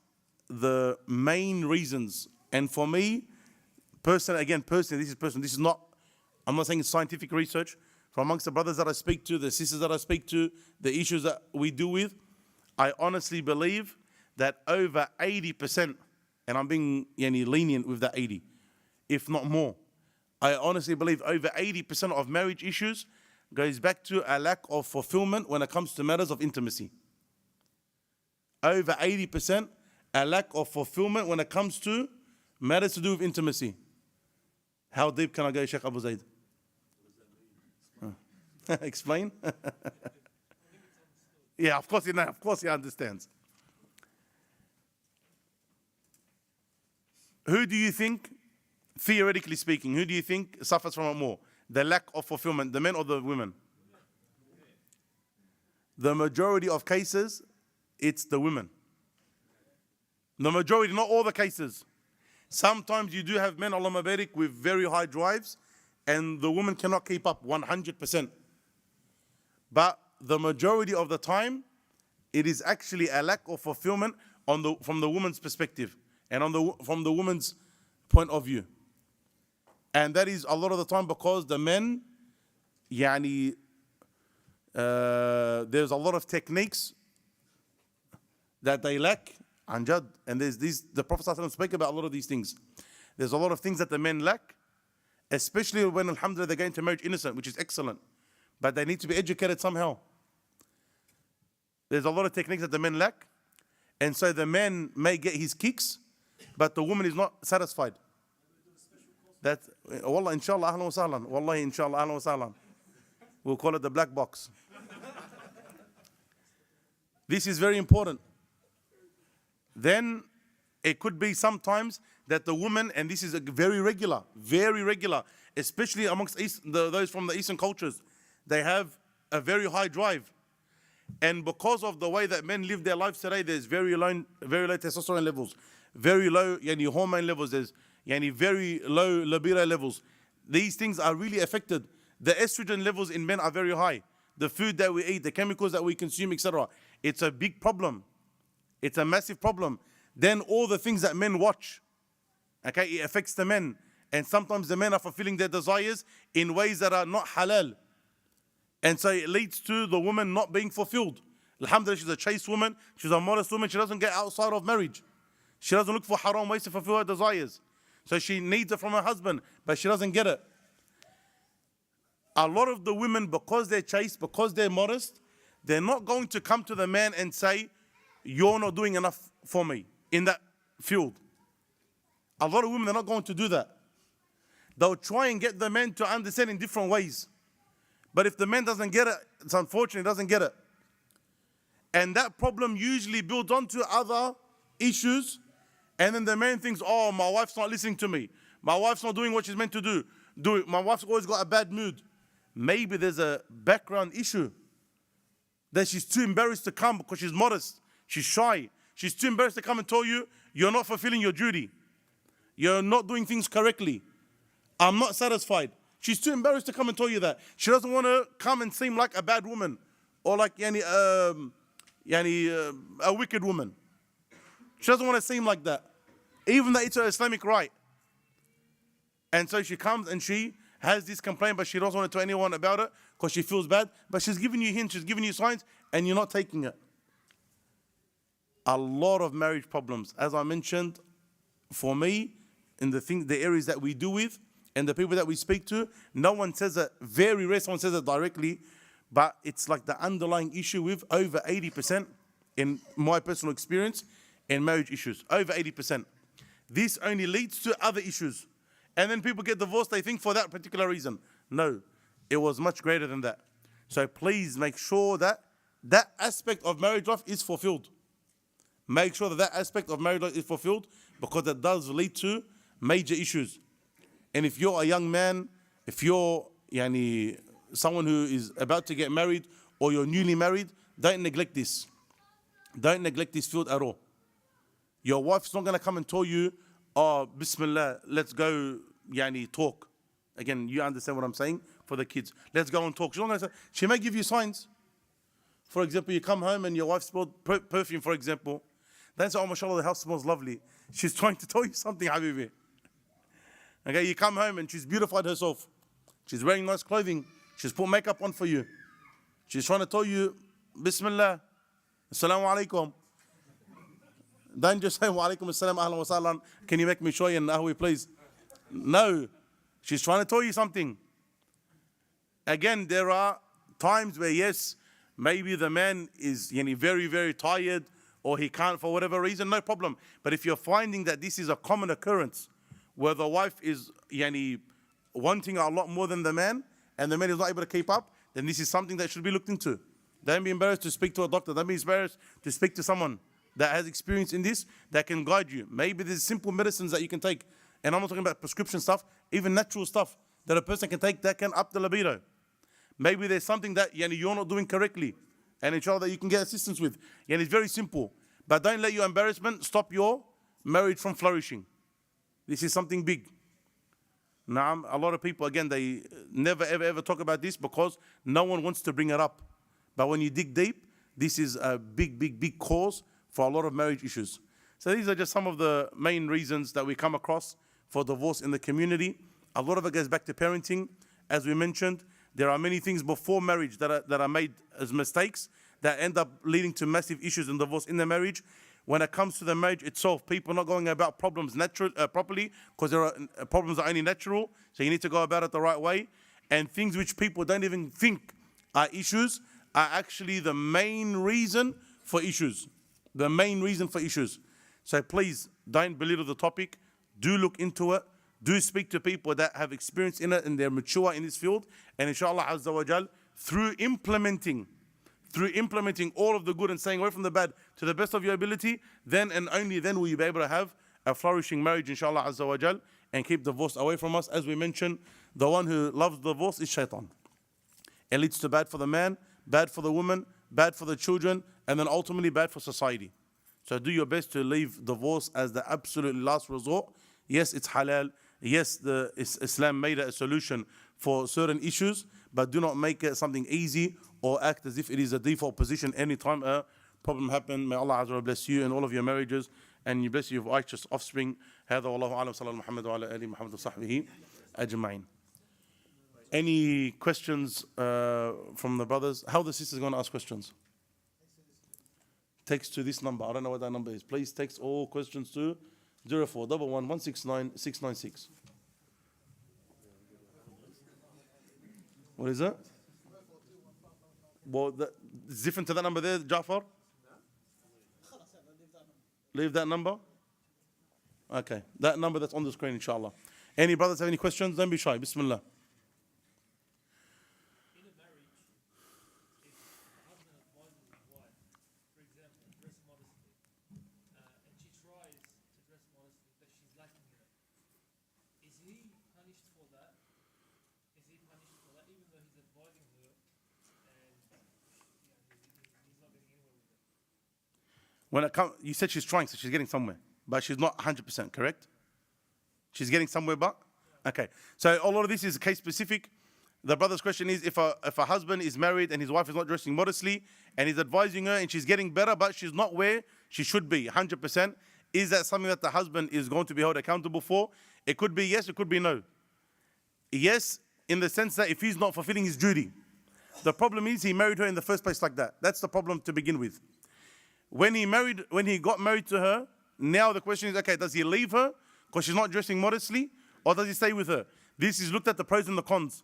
the main reasons, and for me, personally, this is not, I'm not saying it's scientific research. From amongst the brothers that I speak to, the sisters that I speak to, the issues that we deal with, I honestly believe that over 80%, and I'm being lenient with that 80, if not more, I honestly believe over 80% of marriage issues goes back to a lack of fulfillment when it comes to matters of intimacy. Over 80%, a lack of fulfillment when it comes to matters to do with intimacy. How deep can I go, Sheikh Abu Zaid? Explain? Yeah, of course he understands. Who do you think, theoretically speaking, who do you think suffers from it more? The lack of fulfillment, the men or the women? The majority of cases, it's the women. The majority, not all the cases. Sometimes you do have men, Allah mabarik, with very high drives, and the woman cannot keep up 100%. But the majority of the time, it is actually a lack of fulfillment from the woman's perspective and from the woman's point of view. And that is a lot of the time because the men, there's a lot of techniques that they lack, anjad, and the Prophet ﷺ spoke about a lot of these things. There's a lot of things that the men lack, especially when, alhamdulillah, they're going to marriage innocent, which is excellent. But they need to be educated somehow. There's a lot of techniques that the men lack, and so the man may get his kicks, but the woman is not satisfied. That, wallah, inshallah, ahlan wa sahlan. Wallahi, inshallah, ahlan wa sahlan. We'll call it the black box. This is very important. Then it could be sometimes that the woman, and this is very regular, especially amongst those from the Eastern cultures, they have a very high drive. And because of the way that men live their lives today, there's very low testosterone levels, very low hormone levels, there's very low libido levels. These things are really affected. The estrogen levels in men are very high. The food that we eat, the chemicals that we consume, etc. It's a big problem. It's a massive problem. Then all the things that men watch, okay, it affects the men. And sometimes the men are fulfilling their desires in ways that are not halal. And so it leads to the woman not being fulfilled. Alhamdulillah, she's a chaste woman, she's a modest woman, she doesn't get outside of marriage. She doesn't look for haram ways to fulfill her desires. So she needs it from her husband, but she doesn't get it. A lot of the women, because they're chaste, because they're modest, they're not going to come to the man and say, you're not doing enough for me in that field. A lot of women are not going to do that. They'll try and get the man to understand in different ways. But if the man doesn't get it, it's unfortunate, he doesn't get it. And that problem usually builds onto other issues. And then the man thinks, oh, my wife's not listening to me. My wife's not doing what she's meant to do. My wife's always got a bad mood. Maybe there's a background issue that she's too embarrassed to come because she's modest. She's shy. She's too embarrassed to come and tell you, you're not fulfilling your duty. You're not doing things correctly. I'm not satisfied. She's too embarrassed to come and tell you that. She doesn't want to come and seem like a bad woman or like a wicked woman. She doesn't want to seem like that, even though it's her Islamic right. And so she comes and she has this complaint, but she doesn't want to tell anyone about it because she feels bad. But she's giving you hints, she's giving you signs, and you're not taking it. A lot of marriage problems, as I mentioned, for me, in the areas that we deal with, and the people that we speak to, no one says it, very rare someone says it directly, but it's like the underlying issue with over 80%, in my personal experience, in marriage issues, over 80%. This only leads to other issues. And then people get divorced, they think for that particular reason. No, it was much greater than that. So please make sure that that aspect of marriage life is fulfilled. Make sure that that aspect of marriage life is fulfilled, because it does lead to major issues. And if you're a young man, if you're someone who is about to get married or you're newly married, don't neglect this. Don't neglect this field at all. Your wife's not going to come and tell you, oh, Bismillah, let's go talk. Again, you understand what I'm saying for the kids. Let's go and talk. She's not going to say, she may give you signs. For example, you come home and your wife smelled perfume, for example. Don't say, oh, mashallah, the house smells lovely. She's trying to tell you something, Habibi. Okay, you come home and she's beautified herself. She's wearing nice clothing. She's put makeup on for you. She's trying to tell you, Bismillah, Assalamu alaikum. Don't just say, wa alaikum assalam, ahlan wa sahlan. Can you make me shoy and ahwi, please? No. She's trying to tell you something. Again, there are times where, yes, maybe the man is very, very tired, or he can't for whatever reason, no problem. But if you're finding that this is a common occurrence, where the wife is wanting a lot more than the man, and the man is not able to keep up, then this is something that should be looked into. Don't be embarrassed to speak to a doctor. Don't be embarrassed to speak to someone that has experience in this, that can guide you. Maybe there's simple medicines that you can take. And I'm not talking about prescription stuff, even natural stuff that a person can take that can up the libido. Maybe there's something that you're not doing correctly, and inshallah that you can get assistance with. And it's very simple. But don't let your embarrassment stop your marriage from flourishing. This is something big. Now, a lot of people, again, they never ever talk about this because no one wants to bring it up. But when you dig deep, this is a big cause for a lot of marriage issues. So these are just some of the main reasons that we come across for divorce in the community. A lot of it goes back to parenting. As we mentioned, there are many things before marriage that are made as mistakes that end up leading to massive issues and divorce in the marriage. When it comes to the marriage itself, people are not going about problems properly, because there are problems are only natural. So you need to go about it the right way. And things which people don't even think are issues are actually the main reason for issues. The main reason for issues. So please don't belittle the topic. Do look into it. Do speak to people that have experience in it and they're mature in this field. And inshallah Azza wa Jal, through implementing all of the good and staying away from the bad to the best of your ability, then and only then will you be able to have a flourishing marriage, inshallah Azza wa Jal, and keep divorce away from us. As we mentioned, the one who loves divorce is shaitan. It leads to bad for the man, bad for the woman, bad for the children, and then ultimately bad for society. So do your best to leave divorce as the absolute last resort. Yes, it's halal. Yes, Islam made it a solution for certain issues, but do not make it something easy or act as if it is a default position anytime a problem happens. May Allah Azza wa Jalla bless you and all of your marriages, and you bless your righteous offspring. هذا والله أعلم صلى الله محمد وعلى آله محمد وصحبه أجمعين. Any questions from the brothers? How the sisters going to ask questions? Text to this number. I don't know what that number is. Please text all questions to 0411 169 696. What is that? Well, it's different to that number there, Jafar? Leave that number? Okay, that number that's on the screen, inshallah. Any brothers have any questions? Don't be shy. Bismillah. When it comes, you said she's trying, so she's getting somewhere, but she's not 100%, correct? She's getting somewhere, but okay. So a lot of this is case specific. The brother's question is, if a husband is married and his wife is not dressing modestly, and he's advising her and she's getting better, but she's not where she should be, 100%, is that something that the husband is going to be held accountable for? It could be yes, it could be no. Yes, in the sense that if he's not fulfilling his duty. The problem is he married her in the first place like that. That's the problem to begin with. When he got married to her, now the question is, okay, does he leave her because she's not dressing modestly, or does he stay with her? This is looked at the pros and the cons.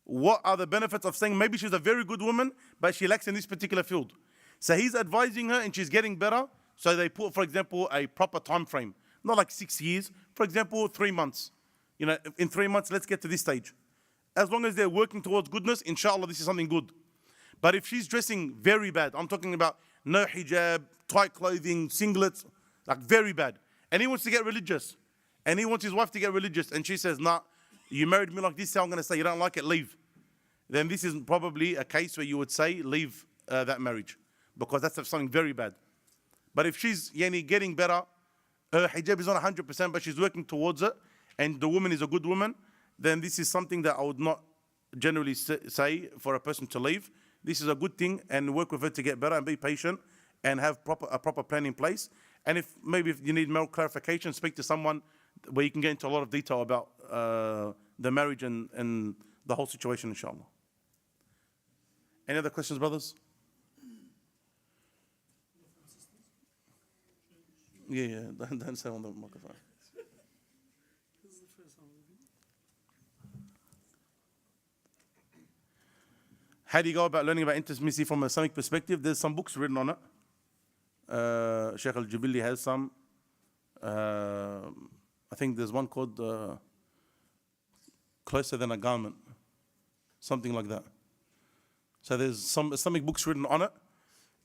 What are the benefits of saying maybe she's a very good woman, but she lacks in this particular field? So he's advising her and she's getting better. So they put, for example, a proper time frame. Not like 6 years. For example, 3 months. You know, in 3 months, let's get to this stage. As long as they're working towards goodness, inshallah, this is something good. But if she's dressing very bad, I'm talking about no hijab, tight clothing, singlets, like very bad. And he wants to get religious. And he wants his wife to get religious. And she says, nah, you married me like this, so I'm going to say you don't like it, leave. Then this is probably a case where you would say, leave that marriage. Because that's something very bad. But if she's getting better, her hijab is not 100%, but she's working towards it, and the woman is a good woman, then this is something that I would not generally say for a person to leave. This is a good thing, and work with her to get better and be patient and have a proper plan in place. And if you need more clarification, speak to someone where you can get into a lot of detail about the marriage and the whole situation, inshallah. Any other questions, brothers? Yeah, don't say on the microphone. How do you go about learning about intimacy from an Islamic perspective? There's some books written on it. Sheikh Al-Jubilli has some. I think there's one called Closer Than a Garment. Something like that. So there's some Islamic books written on it.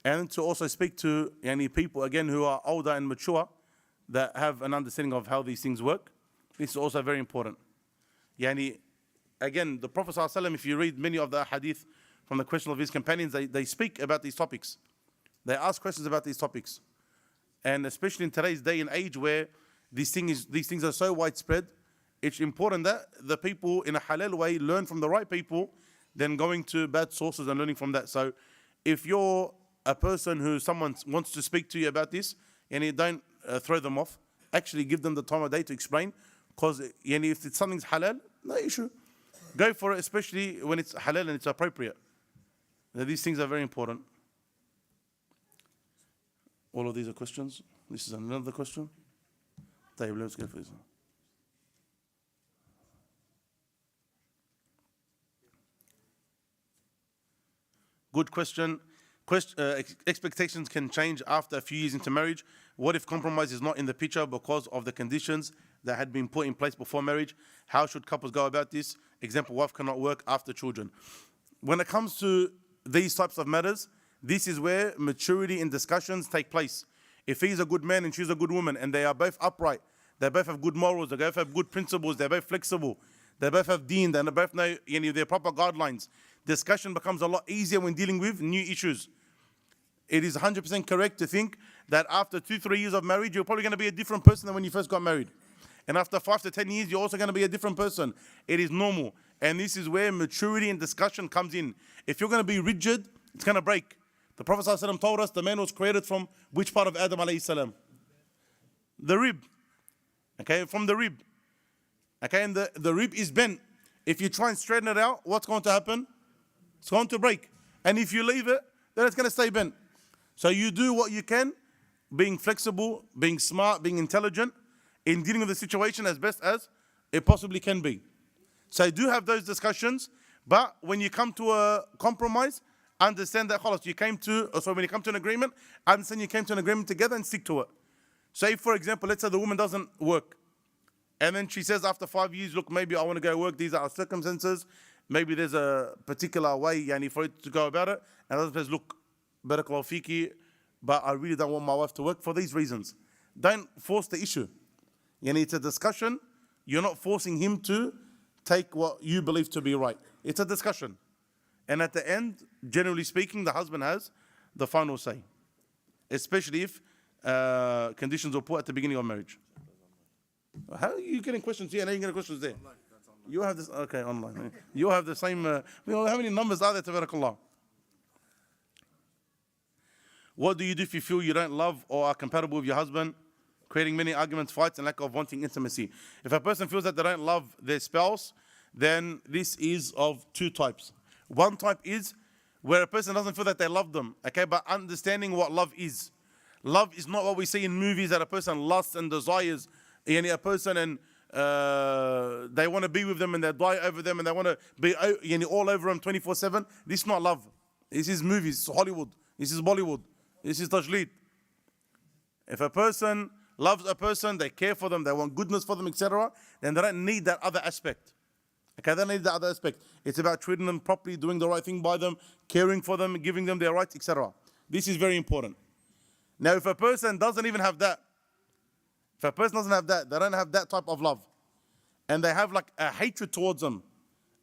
And to also speak to people, again, who are older and mature, that have an understanding of how these things work. This is also very important. Again, the Prophet ﷺ, if you read many of the hadith from the question of his companions, they speak about these topics. They ask questions about these topics. And especially in today's day and age where these things are so widespread, it's important that the people in a halal way learn from the right people than going to bad sources and learning from that. So if you're a person who someone wants to speak to you about this, and you don't throw them off. Actually give them the time of day to explain, because if something's halal, no issue. Go for it, especially when it's halal and it's appropriate. Now, these things are very important. All of these are questions. This is another question. Let's go for this one. Good question. Expectations can change after a few years into marriage. What if compromise is not in the picture because of the conditions that had been put in place before marriage? How should couples go about this? Example, wife cannot work after children. When it comes to these types of matters, this is where maturity in discussions take place. If he's a good man and she's a good woman, and they are both upright, they both have good morals, they both have good principles, they're both flexible, they both have deen, they both know their proper guidelines, discussion becomes a lot easier when dealing with new issues. It is 100% correct to think that after 2-3 years of marriage, you're probably going to be a different person than when you first got married. And after 5 to 10 years, you're also going to be a different person. It is normal. And this is where maturity and discussion comes in. If you're going to be rigid, it's going to break. The Prophet ﷺ told us the man was created from which part of Adam alayhi salam? The rib. Okay, from the rib. Okay, and the rib is bent. If you try and straighten it out, what's going to happen? It's going to break. And if you leave it, then it's going to stay bent. So you do what you can, being flexible, being smart, being intelligent, in dealing with the situation as best as it possibly can be. So do have those discussions, but when you come to a compromise, understand that when you come to an agreement, understand you came to an agreement together and stick to it. So if, for example, let's say the woman doesn't work, and then she says after 5 years, look, maybe I want to go work, these are our circumstances, maybe there's a particular way for it to go about it, and other says, look, barakallahu fiki, but I really don't want my wife to work for these reasons. Don't force the issue. It's a discussion. You're not forcing him to take what you believe to be right. It's a discussion. And at the end, generally speaking, the husband has the final say. Especially if conditions were put at the beginning of marriage. How are you getting questions here and how are you getting questions there? You have this, okay, online. You have the same, how many numbers are there, tabarakallah? What do you do if you feel you don't love or are compatible with your husband? Creating many arguments, fights, and lack of wanting intimacy. If a person feels that they don't love their spouse, then this is of two types. One type is where a person doesn't feel that they love them, okay, but understanding what love is. Love is not what we see in movies that a person lusts and desires, a person and they want to be with them and they die over them and they want to be all over them 24/7. This is not love. This is movies, this is Hollywood, this is Bollywood, this is tajleed. If a person loves a person, they care for them, they want goodness for them, etc., then they don't need that other aspect. Okay, they don't need that other aspect. It's about treating them properly, doing the right thing by them, caring for them, giving them their rights, etc. This is very important. Now, if a person doesn't even have that, they don't have that type of love, and they have like a hatred towards them,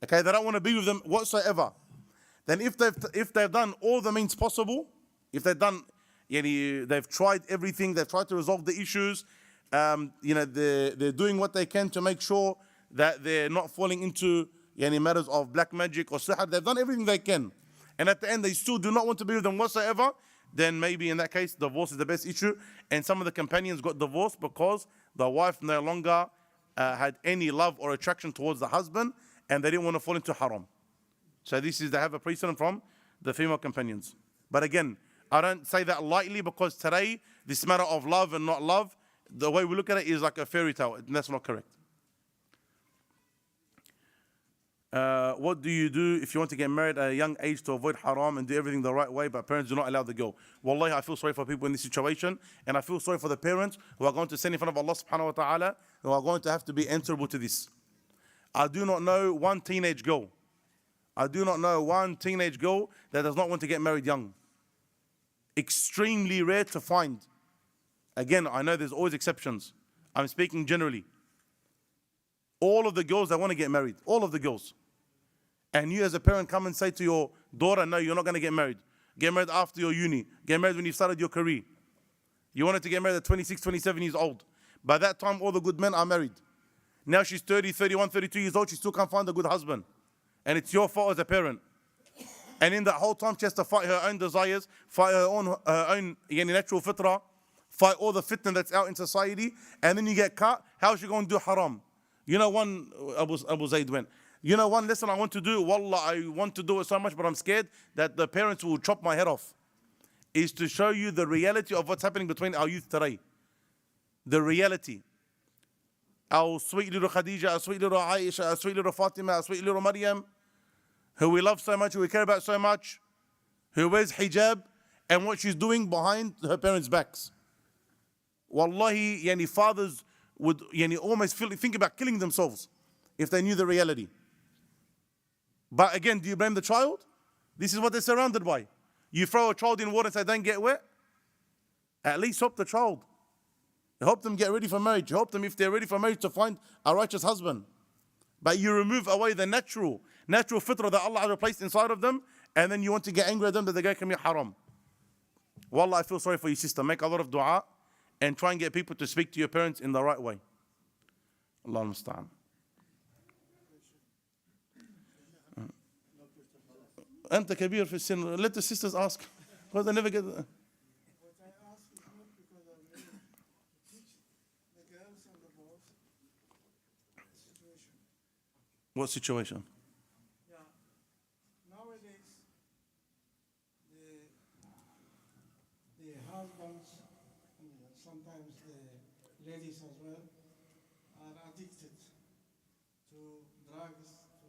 okay, they don't want to be with them whatsoever, then if they've done all the means possible, if they've done, they've tried everything, they've tried to resolve the issues, they're doing what they can to make sure that they're not falling into matters of black magic or sihr, they've done everything they can, and at the end they still do not want to be with them whatsoever, then maybe in that case divorce is the best issue. And some of the companions got divorced because the wife no longer had any love or attraction towards the husband, and they didn't want to fall into haram. So they have a precedent from the female companions. But again, I don't say that lightly, because today this matter of love and not love, the way we look at it is like a fairy tale, and that's not correct. What do you do if you want to get married at a young age to avoid haram and do everything the right way, but parents do not allow the girl? Wallahi, I feel sorry for people in this situation, and I feel sorry for the parents who are going to stand in front of Allah subhanahu wa ta'ala, who are going to have to be answerable to this. I do not know one teenage girl that does not want to get married young. Extremely rare to find. Again, I know there's always exceptions. I'm speaking generally. All of the girls that want to get married, all of the girls. And you as a parent come and say to your daughter, no, you're not going to get married. Get married after your uni. Get married when you've started your career. You wanted to get married at 26, 27 years old. By that time, all the good men are married. Now she's 30, 31, 32 years old. She still can't find a good husband. And it's your fault as a parent. And in that whole time, she has to fight her own desires, fight her own natural fitrah, fight all the fitna that's out in society, and then you get caught. How is she going to do haram? You know, Abu Zayd went, you know, one lesson I want to do, wallah, I want to do it so much, but I'm scared that the parents will chop my head off, is to show you the reality of what's happening between our youth today. The reality. Our sweet little Khadija, our sweet little Aisha, our sweet little Fatima, our sweet little Maryam, who we love so much, who we care about so much, who wears hijab, and what she's doing behind her parents' backs. Wallahi, fathers would almost think about killing themselves if they knew the reality. But again, do you blame the child? This is what they're surrounded by. You throw a child in water and say, don't get wet. At least help the child. Help them get ready for marriage. Help them, if they're ready for marriage, to find a righteous husband. But you remove away the natural fitrah that Allah has placed inside of them, and then you want to get angry at them that they're going to commit haram. Wallah, I feel sorry for your sister. Make a lot of dua and try and get people to speak to your parents in the right way. Allah musta'an. أنت كبير في السن. Let the sisters ask, because they never get. What I ask is not because I'm married. To teach the girls and the boys situation. What situation? Yeah. Nowadays, the husbands and sometimes the ladies as well are addicted to drugs, to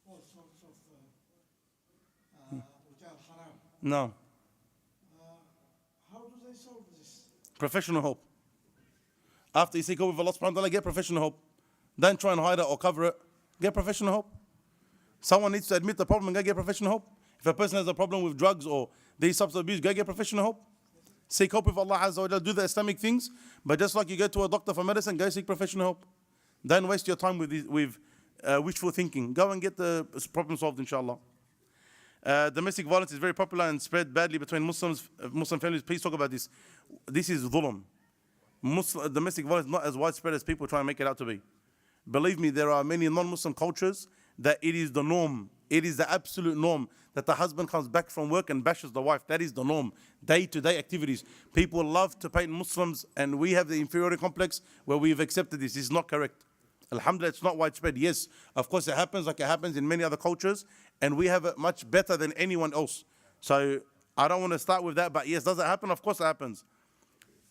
all sorts of which are haram. No. How do they solve this? Professional help. After you seek help with Allah subhanahu wa ta'ala, get professional help. Don't try and hide it or cover it. Get professional help. Someone needs to admit the problem and go get professional help. If a person has a problem with drugs or these substance abuse, go get professional help. Seek help with Allah Azza wa Jalla. Do the Islamic things. But just like you go to a doctor for medicine, go seek professional help. Don't waste your time with wishful thinking. Go and get the problem solved, inshallah. Domestic violence is very popular and spread badly between Muslim families. Please talk about this. This is dhulm. Domestic violence is not as widespread as people try and make it out to be. Believe me, there are many non-Muslim cultures that it is the norm. It is the absolute norm that the husband comes back from work and bashes the wife. That is the norm. Day-to-day activities. People love to paint Muslims, and we have the inferiority complex where we've accepted this. This is not correct. Alhamdulillah, it's not widespread. Yes, of course it happens like it happens in many other cultures, and we have it much better than anyone else. So I don't want to start with that, but yes, does it happen? Of course it happens.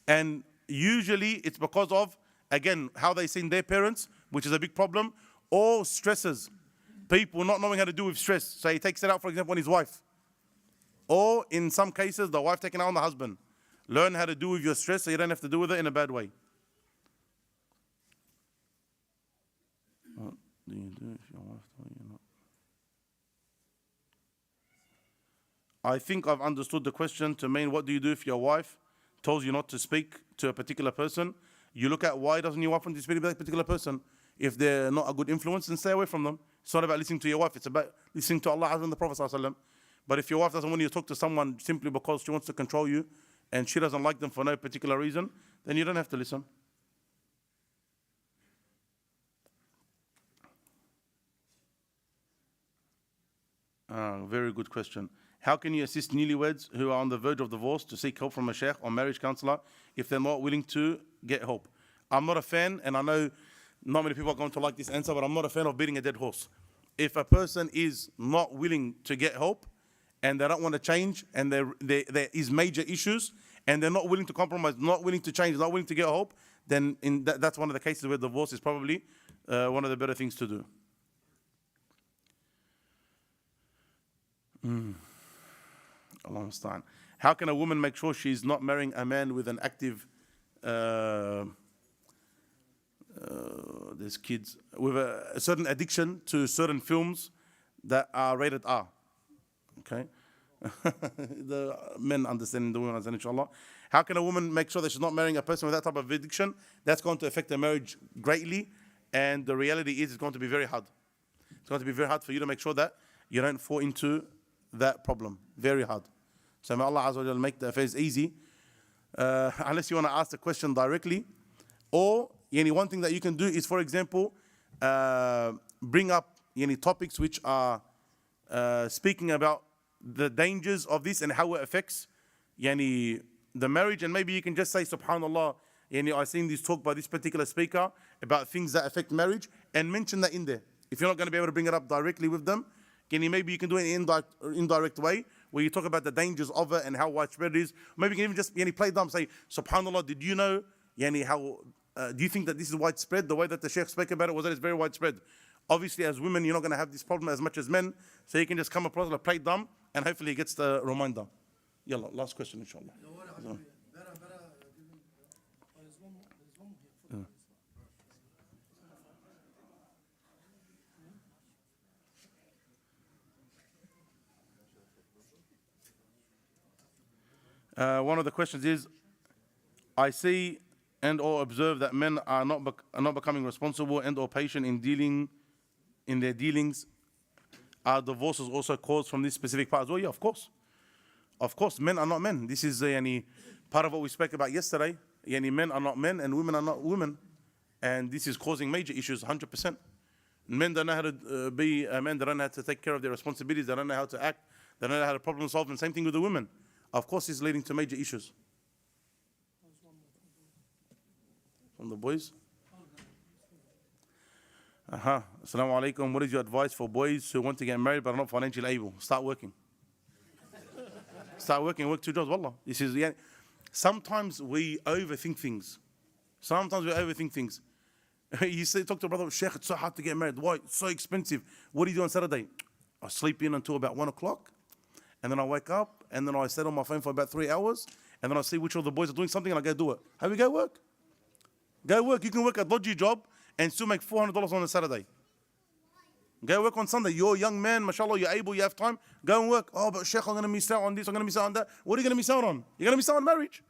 And usually it's because of, again, how they seen their parents, which is a big problem, or stresses. People not knowing how to deal with stress. So he takes it out, for example, on his wife. Or in some cases, the wife taking it out on the husband. Learn how to deal with your stress so you don't have to deal with it in a bad way. What do you do if your wife tells you not? I think I've understood the question to mean, what do you do if your wife tells you not to speak to a particular person? You look at why doesn't your wife want to speak to that particular person? If they're not a good influence, then stay away from them. It's not about listening to your wife, it's about listening to Allah and the Prophet ﷺ. But if your wife doesn't want you to talk to someone simply because she wants to control you and she doesn't like them for no particular reason, then you don't have to listen. Very good question. How can you assist newlyweds who are on the verge of divorce to seek help from a sheikh or marriage counselor if they're not willing to get help? I'm not a fan, and I know not many people are going to like this answer, but I'm not a fan of beating a dead horse. If a person is not willing to get help and they don't want to change and there is major issues and they're not willing to compromise, not willing to change, not willing to get help, then that's one of the cases where divorce is probably one of the better things to do. Allah musta'an. How can a woman make sure she's not marrying a man with an active there's kids with a certain addiction to certain films that are rated R? Okay. The men understand, the women understand, inshallah. How can a woman make sure that she's not marrying a person with that type of addiction? That's going to affect the marriage greatly, and the reality is it's going to be very hard. It's going to be very hard for you to make sure that you don't fall into that problem. Very hard. So may Allah Azza wa Jalla make the affairs easy. Unless you want to ask the question directly. Or one thing that you can do is, for example, bring up topics which are speaking about the dangers of this and how it affects the marriage. And maybe you can just say, subhanallah, I've seen this talk by this particular speaker about things that affect marriage, and mention that in there. If you're not going to be able to bring it up directly with them, maybe you can do it in an indirect way, where you talk about the dangers of it and how widespread it is. Maybe you can even just play dumb, say, subhanallah, did you know, how, do you think that this is widespread? The way that the Sheikh spoke about it was that it's very widespread. Obviously, as women, you're not going to have this problem as much as men, so you can just come across like play dumb, and hopefully he gets the reminder. Yalla, last question, inshallah. One of the questions is, I see and or observe that men are not becoming responsible and or patient in their dealings. Are divorces also caused from this specific part as well? Yeah, of course. Of course, men are not men. This is part of what we spoke about yesterday. Men are not men and women are not women. And this is causing major issues, 100%. Men don't know how to be men. They don't know how to take care of their responsibilities. They don't know how to act. They don't know how to problem solve. And same thing with the women. Of course, it's leading to major issues. From the boys? Assalamu alaikum. What is your advice for boys who want to get married but are not financially able? Start working. Start working, work 2 jobs. Wallah. This is, sometimes we overthink things. You say, talk to a brother, Sheikh, it's so hard to get married. Why? It's so expensive. What do you do on Saturday? I sleep in until about 1 o'clock. And then I wake up, and then I sit on my phone for about 3 hours, and then I see which of the boys are doing something, and I go do it. How do we go work? Go work. You can work a dodgy job and still make $400 on a Saturday. Go work on Sunday. You're a young man, mashallah, you're able, you have time. Go and work. Oh, but Sheikh, I'm going to miss out on this, I'm going to miss out on that. What are you going to miss out on? You're going to miss out on marriage.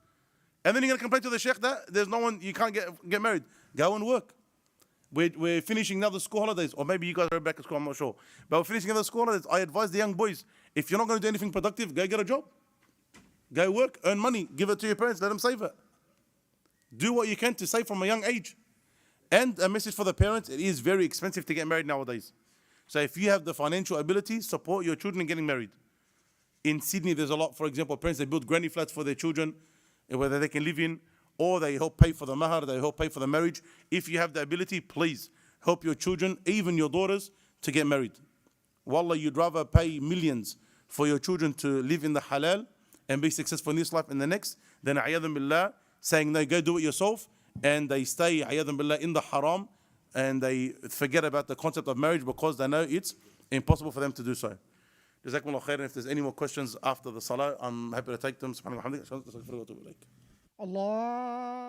And then you're going to complain to the Sheikh that there's no one, you can't get married. Go and work. We're finishing now the school holidays, or maybe you guys are back at school, I'm not sure. But we're finishing another school holidays. I advise the young boys, if you're not going to do anything productive, go get a job. Go work, earn money, give it to your parents, let them save it. Do what you can to save from a young age. And a message for the parents, it is very expensive to get married nowadays. So if you have the financial ability, support your children in getting married. In Sydney, there's a lot, for example, parents, they build granny flats for their children, whether they can live in, or they help pay for the mahar, they help pay for the marriage. If you have the ability, please help your children, even your daughters, to get married. Wallah, you'd rather pay millions for your children to live in the halal and be successful in this life and the next, than a'yadhan billah, saying, no, go do it yourself, and they stay a'yadhan billah in the haram, and they forget about the concept of marriage because they know it's impossible for them to do so. Jazakumullah khairan. If there's any more questions after the salah, I'm happy to take them. Subhanallah. Allah